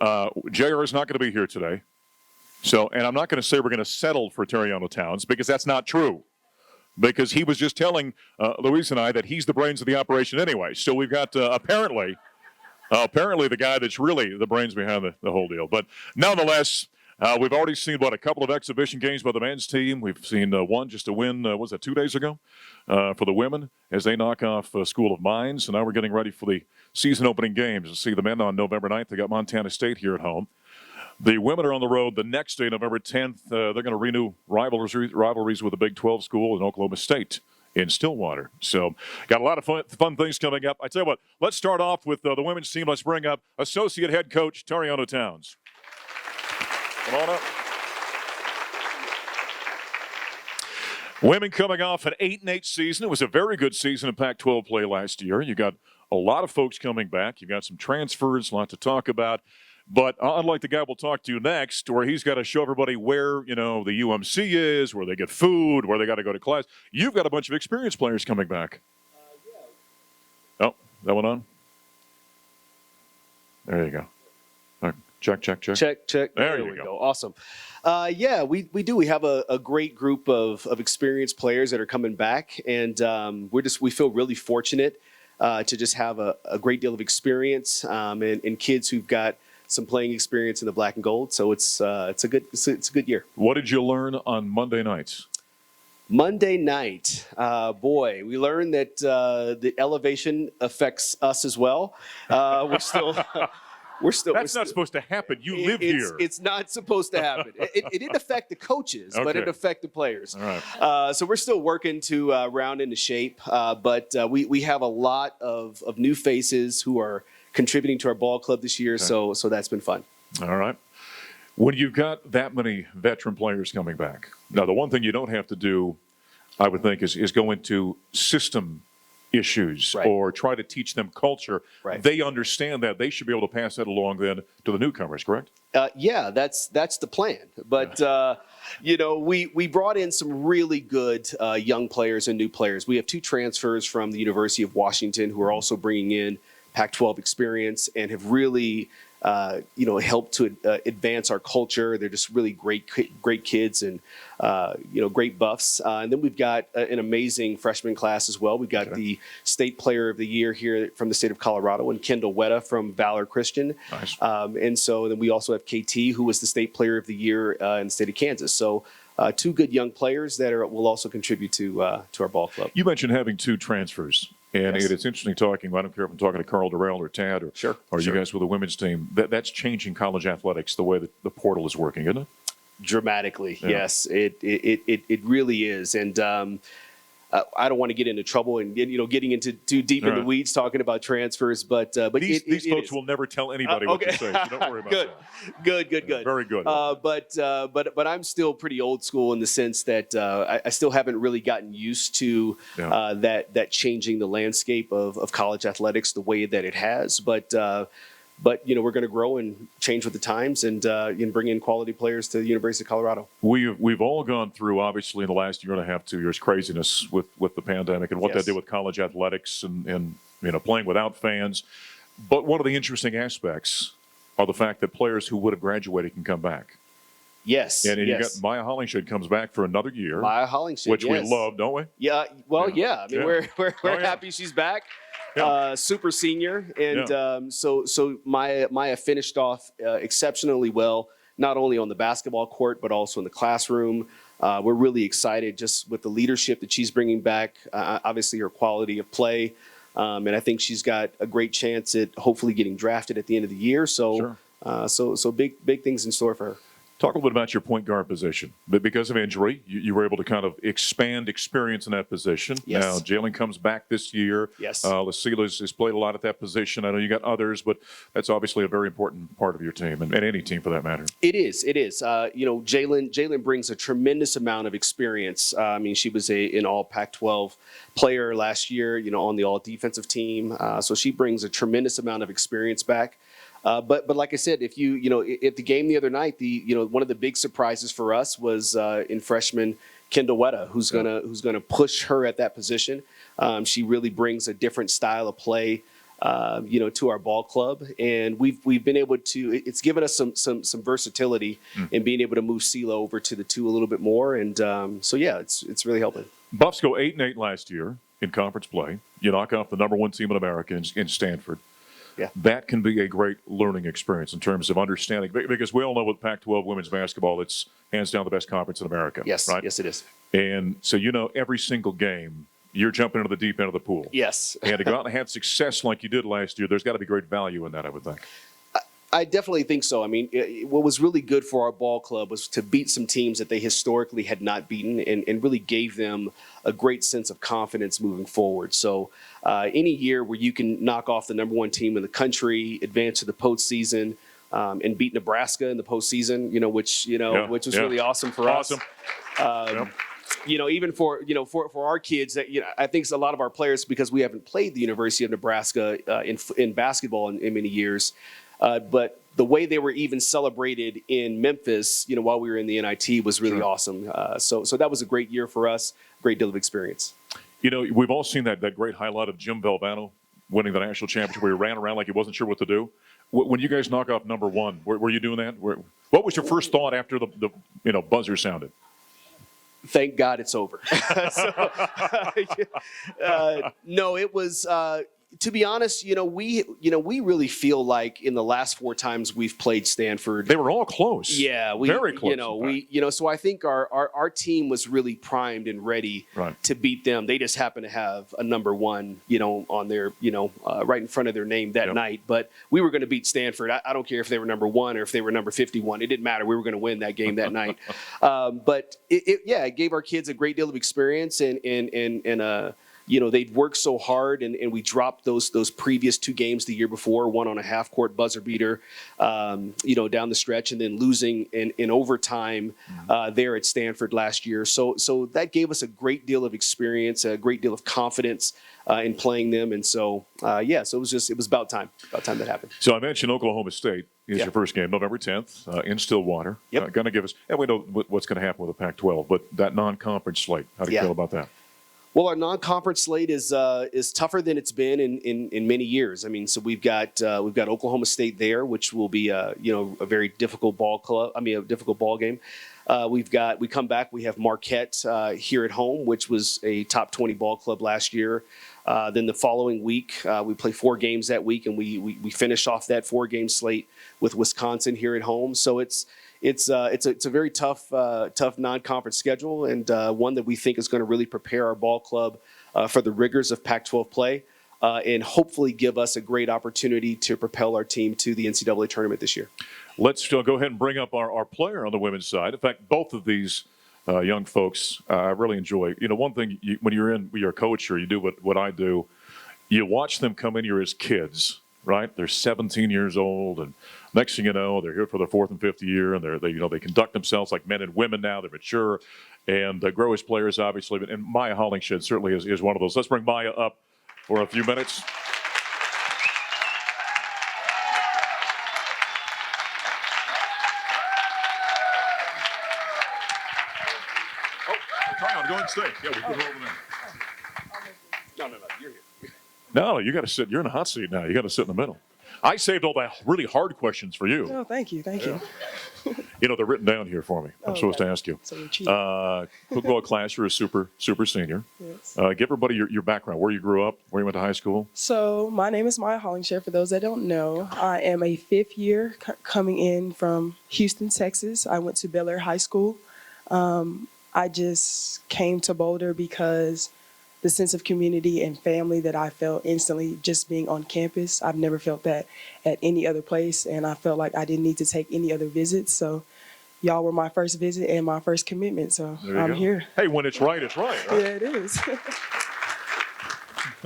JR is not going to be here today. So, and I'm not going to say we're going to settle for Terriano Towns because that's not true. Because he was just telling Luis and I that he's the brains of the operation anyway. So we've got apparently the guy that's really the brains behind the whole deal. But nonetheless, we've already seen, a couple of exhibition games by the men's team. We've seen one just a win, was that 2 days ago, for the women as they knock off School of Mines. So now we're getting ready for the season opening games to see the men on November 9th. They got Montana State here at home. The women are on the road the next day, November 10th. They're going to renew rivalries with the Big 12 school in Oklahoma State in Stillwater. So got a lot of fun things coming up. I tell you what, let's start off with the women's team. Let's bring up Associate Head Coach Terriano Towns. Come on up. Women coming off an 8-8 season. It was a very good season in Pac-12 play last year. You got a lot of folks coming back. You got some transfers, a lot to talk about. But unlike the guy we'll talk to next, where he's got to show everybody where, the UMC is, where they get food, where they got to go to class, you've got a bunch of experienced players coming back. Oh, that one on? There you go. All right. Check. Check. There you go. Awesome. We do. We have a great group of experienced players that are coming back, and we feel really fortunate to just have a great deal of experience and kids who've got some playing experience in the black and gold. So it's a good year. What did you learn on Monday nights? Monday night, we learned that the elevation affects us as well. We're still. That's not supposed to happen. You live here. It's not supposed to happen. It didn't affect the coaches, but it affected players. All right. So we're still working to round into shape, but we have a lot of new faces who are contributing to our ball club this year. Okay. So that's been fun. All right. When you've got that many veteran players coming back, now the one thing you don't have to do, I would think, is go into system issues or try to teach them culture. Right. They understand that. They should be able to pass that along then to the newcomers, correct? That's the plan. But, we brought in some really good young players and new players. We have 2 transfers from the University of Washington who are also bringing in Pac-12 experience and have really helped to advance our culture. They're just really great kids and, great buffs. And then we've got an amazing freshman class as well. We've got the State Player of the Year here from the state of Colorado and Kendall Wetta from Valor Christian. Nice. And so then we also have KT, who was the State Player of the Year in the state of Kansas. So 2 good young players that will also contribute to our ball club. You mentioned having 2 transfers. And it's interesting talking. I don't care if I'm talking to Carl Durrell or Tad or you guys with the women's team. That's changing college athletics the way that the portal is working, isn't it? Dramatically, yes. It really is. And I don't want to get into trouble and getting into too deep in the weeds talking about transfers, but these folks will never tell anybody what you say. So don't worry about that. Good. Very good. But I'm still pretty old school in the sense that I still haven't really gotten used to that changing the landscape of college athletics the way that it has. But we're going to grow and change with the times and bring in quality players to the University of Colorado. We've all gone through, obviously, in the last year and a half, 2 years, craziness with the pandemic and what that did with college athletics and playing without fans. But one of the interesting aspects are the fact that players who would have graduated can come back. Yes. And you got Maya Hollingshed comes back for another year. Maya Hollingshed, which we love, don't we? Yeah. Well, yeah. I mean, we're happy she's back. Super senior, and so Maya finished off exceptionally well, not only on the basketball court but also in the classroom. We're really excited just with the leadership that she's bringing back. Obviously, her quality of play, and I think she's got a great chance at hopefully getting drafted at the end of the year. So, so big things in store for her. Talk a little bit about your point guard position. But because of injury, you were able to kind of expand experience in that position. Yes. Now, Jalen comes back this year. Yes. Lasila has played a lot at that position. I know you got others, but that's obviously a very important part of your team, and any team for that matter. It is. Jalen brings a tremendous amount of experience. I mean, she was an all Pac-12 player last year, on the all defensive team. So she brings a tremendous amount of experience back. But like I said, if at the game the other night, one of the big surprises for us was in freshman Kendall Wetta, who's gonna push her at that position. She really brings a different style of play to our ball club, and we've been able to. It's given us some versatility in being able to move CeeLo over to the 2 a little bit more, and it's really helping. Buffs go 8-8 last year in conference play. You knock off the #1 team in America in Stanford. Yeah. That can be a great learning experience in terms of understanding, because we all know with Pac-12 women's basketball, it's hands down the best conference in America. Yes, right? yes, it is. And so every single game, you're jumping into the deep end of the pool. Yes. And to go out and have success like you did last year, there's got to be great value in that, I would think. I definitely think so. I mean, what was really good for our ball club was to beat some teams that they historically had not beaten, and really gave them a great sense of confidence moving forward. So any year where you can knock off the #1 team in the country, advance to the postseason, and beat Nebraska in the postseason, which was really awesome for us. Even for our kids, that I think a lot of our players, because we haven't played the University of Nebraska in basketball in many years. But the way they were even celebrated in Memphis, while we were in the NIT, was really awesome. So that was a great year for us, great deal of experience. We've all seen that great highlight of Jim Valvano winning the national championship, where he ran around like he wasn't sure what to do. When you guys knock off #1, were you doing that? What was your first thought after the buzzer sounded? Thank God it's over. No, it was. To be honest, we really feel like in the last 4 times we've played Stanford, they were all close. Yeah, very close. So I think our team was really primed and ready to beat them. They just happened to have a #1, on their, right in front of their name that night. But we were going to beat Stanford. I don't care if they were #1 or if they were number 51. It didn't matter. We were going to win that game that night. But it gave our kids a great deal of experience, and they'd worked so hard, and we dropped those previous 2 games the year before, one on a half-court buzzer beater, down the stretch, and then losing in overtime there at Stanford last year. So that gave us a great deal of experience, a great deal of confidence in playing them, and so it was about time that happened. So I mentioned Oklahoma State is your first game, November 10th in Stillwater. Yep. Going to give us, and we know what's going to happen with the Pac-12, but that non-conference slate, how do you feel about that? Well, our non-conference slate is tougher than it's been in many years. I mean, so we've got Oklahoma State there, which will be a very difficult a difficult ball game. We come back. We have Marquette here at home, which was a top 20 ball club last year. Then the following week, we play 4 games that week, and we finish off that 4-game slate with Wisconsin here at home. So it's a very tough non-conference schedule, and one that we think is going to really prepare our ball club for the rigors of Pac-12 play, and hopefully give us a great opportunity to propel our team to the NCAA tournament this year. Let's go ahead and bring up our player on the women's side. In fact, both of these young folks I really enjoy. One thing, when you're a coach or you do what I do, you watch them come in here as kids, right? They're 17 years old, and next thing you know, they're here for their 4th and 5th year, and they conduct themselves like men and women now. They're mature and grow as players, obviously. And Maya Hollingshed certainly is one of those. Let's bring Maya up for a few minutes. Try on. Go ahead and stay. Yeah, we put her over there. No, you're here. No, you got to sit. You're in the hot seat now. You got to sit in the middle. I saved all the really hard questions for you. Oh, thank you. They're written down here for me. I'm supposed to ask you. So you're cheating. Football class, you're a super senior. Yes. Give everybody your background, where you grew up, where you went to high school. So my name is Maya Hollingshere. For those that don't know, I am a 5th year coming in from Houston, Texas. I went to Bel Air High School. I just came to Boulder because the sense of community and family that I felt instantly just being on campus. I've never felt that at any other place, and I felt like I didn't need to take any other visits. So y'all were my first visit and my first commitment, so I'm here. Hey, when it's right, it's right. Yeah, it is.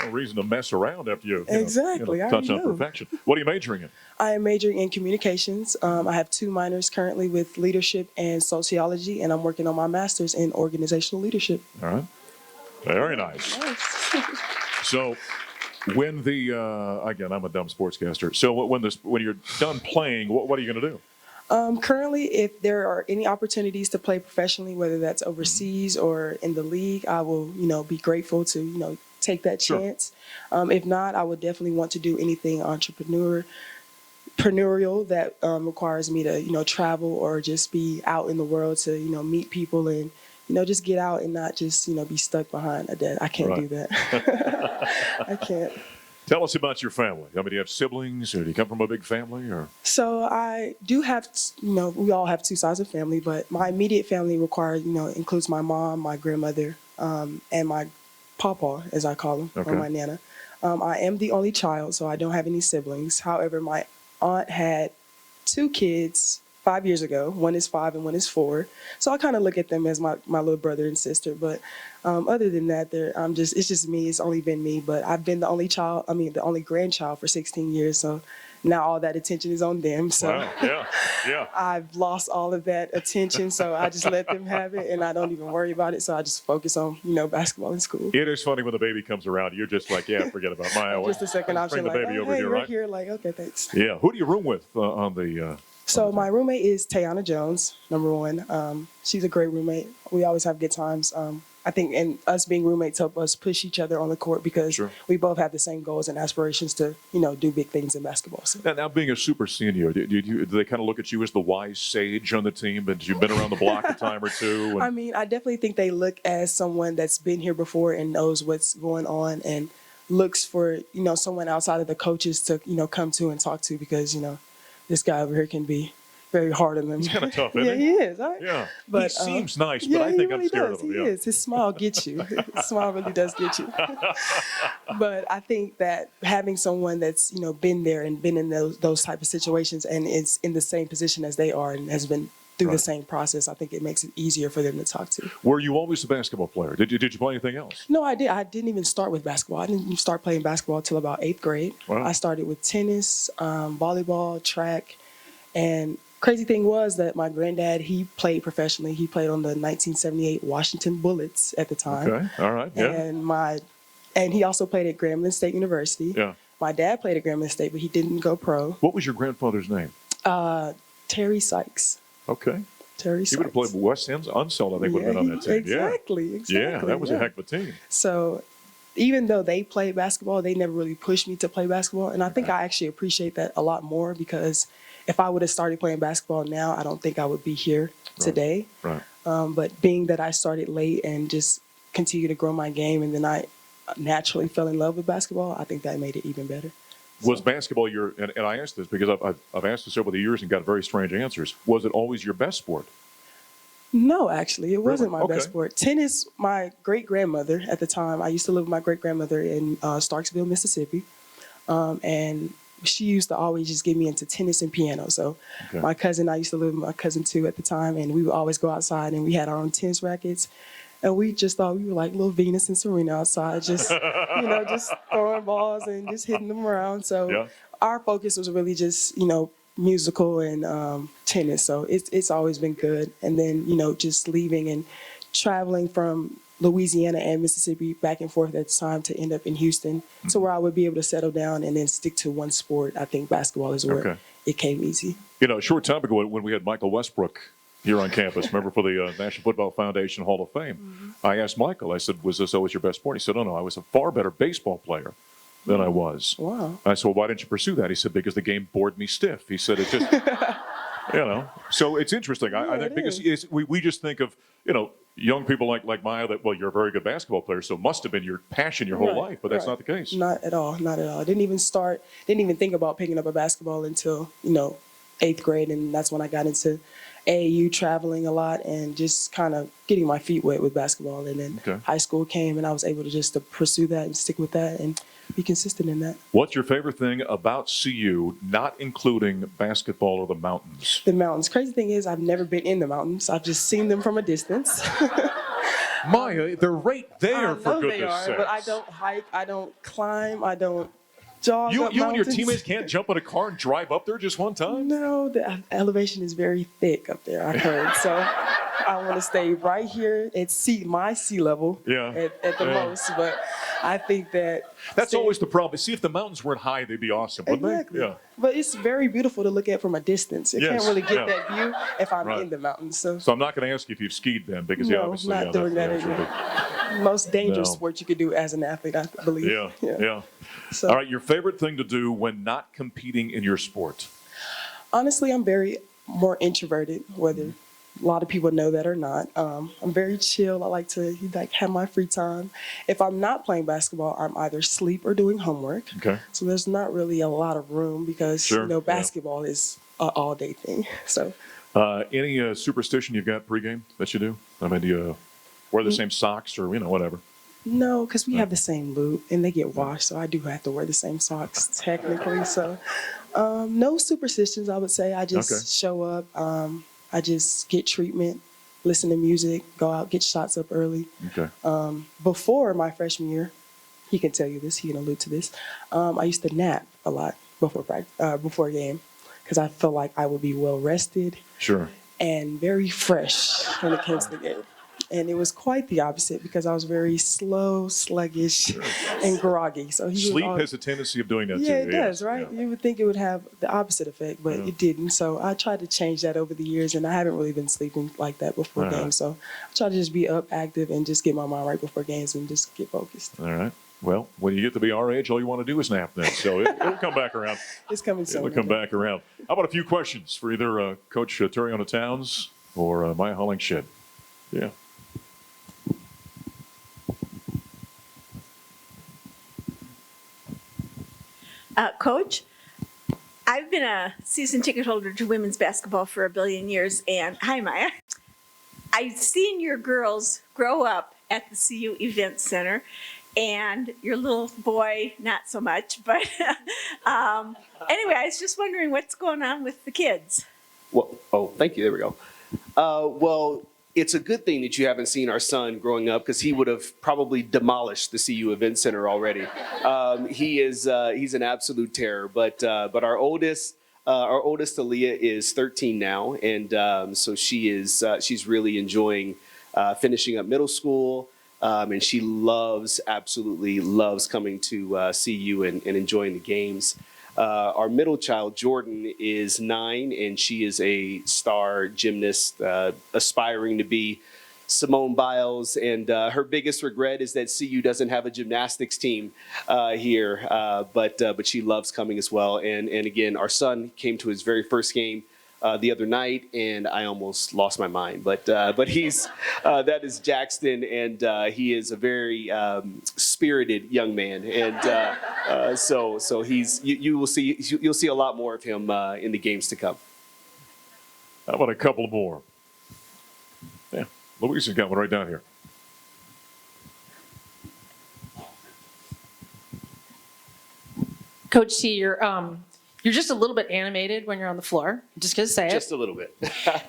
No reason to mess around after you Exactly. touch on perfection. What are you majoring in? I am majoring in communications. I have 2 minors currently with leadership and sociology, and I'm working on my master's in organizational leadership. All right. Very nice. So when again, I'm a dumb sportscaster. So when you're done playing, what are you going to do? Currently, if there are any opportunities to play professionally, whether that's overseas or in the league, I will, be grateful to, take that Sure. chance. If not, I would definitely want to do anything entrepreneurial that requires me to, travel or just be out in the world to, meet people and, just get out and not just, be stuck behind a desk. I can't do that. I can't. Tell us about your family. I mean, do you have siblings, or do you come from a big family, or? So I do have, we all have two sides of family, but my immediate family requires, includes my mom, my grandmother, and my pawpaw, as I call him, Okay. or my nana. I am the only child, so I don't have any siblings. However, my aunt had two kids 5 years ago. One is 5 and one is 4. So I kind of look at them as my little brother and sister. But other than that, it's just me. It's only been me. But I've been the only grandchild for 16 years. So now all that attention is on them. So Wow. Yeah. I've lost all of that attention. So I just let them have it, and I don't even worry about it. So I just focus on, basketball in school. It is funny when the baby comes around. You're just like, yeah, forget about Maya. Just a second option, Bring the like, baby oh, over hey, here, you're right? here. Like, okay, thanks. Yeah. Who do you room with on the? So my roommate is Tayana Jones, number one. She's a great roommate. We always have good times. I think, and us being roommates help us push each other on the court because Sure. we both have the same goals and aspirations to, do big things in basketball. So. Now, being a super senior, do they kind of look at you as the wise sage on the team? But you've been around the block a time or two. And... I mean, I definitely think they look as someone that's been here before and knows what's going on and looks for, someone outside of the coaches to, come to and talk to because, this guy over here can be very hard on them. He's kind of tough, Yeah, isn't he is. Right? Yeah. But, he seems nice, but yeah, I think he really I'm scared does. of him. He Yeah. is. His smile gets you. His smile really does get you. But I think that having someone that's, been there and been in those type of situations and is in the same position as they are and has been through the Right. same process, I think it makes it easier for them to talk to. Were you always a basketball player? Did you play anything else? No, I did. I didn't even start with basketball. I didn't even start playing basketball till about 8th grade. Wow. I started with tennis, volleyball, track, and crazy thing was that my granddad, he played professionally. He played on the 1978 Washington Bullets at the time. Okay. All right. Yeah. And he also played at Grambling State University. Yeah. My dad played at Grambling State, but he didn't go pro. What was your grandfather's name? Terry Sykes. Okay. Terry He Sykes. would have played West End Unseld, I think, would have been on that team. Exactly. Yeah, that was a heck of a team. So even though they played basketball, they never really pushed me to play basketball. And I think I actually appreciate that a lot more because if I would have started playing basketball now, I don't think I would be here today. Right. But being that I started late and just continue to grow my game and then I naturally fell in love with basketball, I think that made it even better. Was basketball and I asked this because I've asked this over the years and got very strange answers. Was it always your best sport? No, actually, it wasn't my Okay. best sport. Tennis, my great-grandmother at the time, I used to live with my great-grandmother in Starksville, Mississippi. And she used to always just get me into tennis and piano. So Okay. my cousin, I used to live with my cousin too at the time, and we would always go outside and we had our own tennis rackets. And we just thought we were like little Venus and Serena outside, just, just throwing balls and just hitting them around. So Yeah. our focus was really just, musical and tennis. So it's always been good. And then, just leaving and traveling from Louisiana and Mississippi back and forth at the time to end up in Houston to where I would be able to settle down and then stick to one sport. I think basketball is where Okay. it came easy. A short time ago when we had Michael Westbrook here on campus, remember, for the National Football Foundation Hall of Fame, I asked Michael, I said, was this always your best sport? He said, oh, no, I was a far better baseball player than I was. Wow. I said, well, why didn't you pursue that? He said, because the game bored me stiff. He said, it just, So it's interesting. I think it because we just think of, young people like Maya that, well, you're a very good basketball player, so it must have been your passion your whole Right, life, but that's right. not the case. Not at all. Not at all. I didn't even think about picking up a basketball until, 8th grade. And that's when I got into AAU, traveling a lot and just kind of getting my feet wet with basketball. And then Okay. high school came and I was able to pursue that and stick with that and be consistent in that. What's your favorite thing about CU, not including basketball or the mountains? The mountains. Crazy thing is I've never been in the mountains. I've just seen them from a distance. Maya, they're right I there, know for they goodness are, sakes. but I don't hike, I don't climb, I don't jog You up and your mountains. teammates can't jump in a car and drive up there just one time? No, the elevation is very thick up there, I heard. So I want to stay right here at my sea level Yeah. at the Yeah. most. But I think that That's always the problem. See, if the mountains weren't high, they'd be awesome, wouldn't exactly. they? Yeah. But it's very beautiful to look at from a distance. You can't Yes, really get yeah. that view if I'm Right. in the mountains. So, So I'm not going to ask you if you've skied then, because you no, obviously not doing that would anymore. be- Most dangerous No. sport you could do as an athlete, I believe. Yeah. So, All right, your favorite thing to do when not competing in your sport? honestly, I'm very more introverted, whether a lot of people know that or not. I'm very chill. I like to have my free time. If I'm not playing basketball, I'm either asleep or doing homework. Okay. So there's not really a lot of room because Sure, yeah. basketball is an all-day thing. So Any superstition you've got pregame that you do? I mean, do you wear the same socks or, whatever? no, because we have the same loop and they get washed, so I do have to wear the same socks technically. So no superstitions, I would say. I just Okay. show up. I just get treatment, listen to music, go out, get shots up early. Okay. Before my freshman year, he can tell you this, he can allude to this, I used to nap a lot before a game because I felt like I would be well rested Sure. and very fresh when it came to the game. And it was quite the opposite because I was very slow, sluggish, and groggy. So he Sleep was has a tendency of doing that yeah, too. it does, right? Yeah. You would think it would have the opposite effect, but it didn't. So I tried to change that over the years, and I haven't really been sleeping like that before games. So I try to just be up, active, and just get my mind right before games and just get focused. All right. Well, when you get to be our age, all you want to do is nap then. So it'll come back around. It's coming soon. It'll come back around. How about a few questions for either Coach Teriana Towns or Maya Hollingshed? Yeah. Coach, I've been a season ticket holder to women's basketball for a billion years, and hi, Maya. I've seen your girls grow up at the CU Event Center, and your little boy, not so much. But anyway, I was just wondering what's going on with the kids. Well, thank you. There we go. Well, it's a good thing that you haven't seen our son growing up because he would have probably demolished the CU Event Center already. He's an absolute terror. But our oldest Aaliyah is 13 now, and so she's really enjoying finishing up middle school. And she absolutely loves coming to CU and enjoying the games. Our middle child, Jordan, is 9, and she is a star gymnast, aspiring to be Simone Biles. And her biggest regret is that CU doesn't have a gymnastics team here, but she loves coming as well. And again, our son came to his very first game the other night, and I almost lost my mind. But he's that is Jackson, and he is a very spirited young man, and so you'll see a lot more of him in the games to come. How about a couple more? Yeah, Louise has got one right down here. Coach T, you're just a little bit animated when you're on the floor. Just gonna say it. Just a little bit.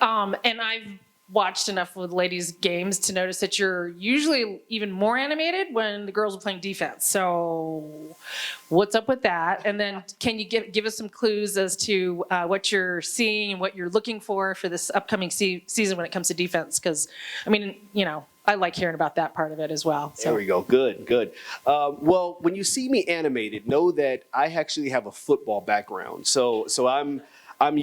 And I've watched enough with ladies' games to notice that you're usually even more animated when the girls are playing defense. So, what's up with that? And then, can you give us some clues as to what you're seeing and what you're looking for this upcoming season when it comes to defense? Because, I mean, I like hearing about that part of it as well. So. There we go. Good. Well, when you see me animated, know that I actually have a football background. So and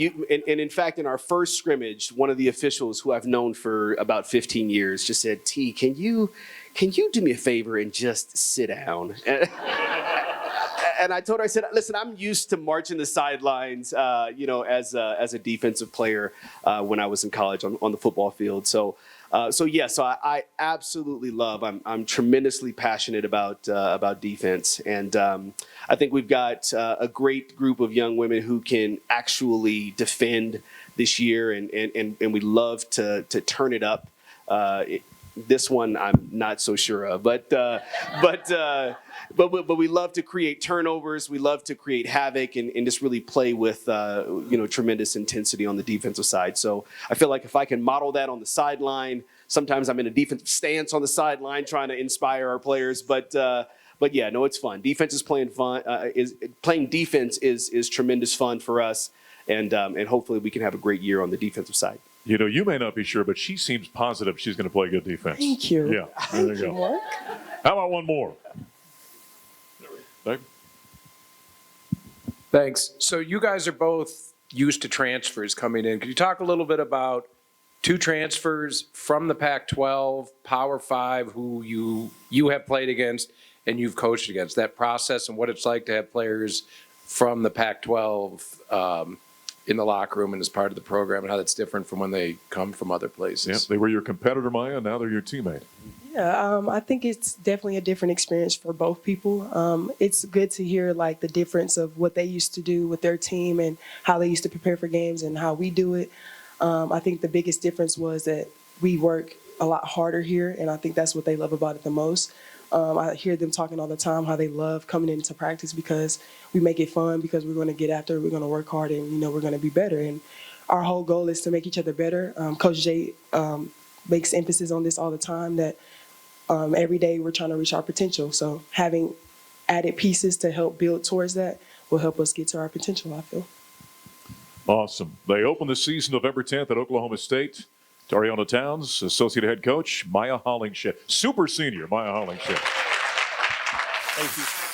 in fact, in our first scrimmage, one of the officials who I've known for about 15 years just said, "T, can you do me a favor and just sit down?" And I told her, I said, "Listen, I'm used to marching the sidelines, as a defensive player when I was in college on the football field." So I absolutely love. I'm tremendously passionate about defense, and I think we've got a great group of young women who can actually defend this year, and we love to turn it up. This one I'm not so sure of, but we love to create turnovers. We love to create havoc and just really play with tremendous intensity on the defensive side. So I feel like if I can model that on the sideline, sometimes I'm in a defensive stance on the sideline trying to inspire our players. But yeah, no, it's fun. Defense is playing fun. Playing defense is tremendous fun for us, and hopefully we can have a great year on the defensive side. You may not be sure, but she seems positive she's going to play good defense. Thank you. Yeah, there you go. Mark. How about one more? Dave? Thanks. So you guys are both used to transfers coming in. Could you talk a little bit about two transfers from the Pac-12, Power 5, who you have played against and you've coached against, that process and what it's like to have players from the Pac-12 in the locker room and as part of the program, and how that's different from when they come from other places? Yeah, they were your competitor, Maya, and now they're your teammate. Yeah, I think it's definitely a different experience for both people. It's good to hear like the difference of what they used to do with their team and how they used to prepare for games and how we do it. I think the biggest difference was that we work a lot harder here, and I think that's what they love about it the most. I hear them talking all the time how they love coming into practice because we make it fun, because we're going to get after it, we're going to work hard, and we're going to be better. And our whole goal is to make each other better. Coach Jay makes emphasis on this all the time, that every day we're trying to reach our potential. So having added pieces to help build towards that will help us get to our potential, I feel. Awesome. They open the season November 10th at Oklahoma State. Tariona Towns, associate head coach, Maya Hollingshed. Super senior, Maya Hollingshed. Thank you.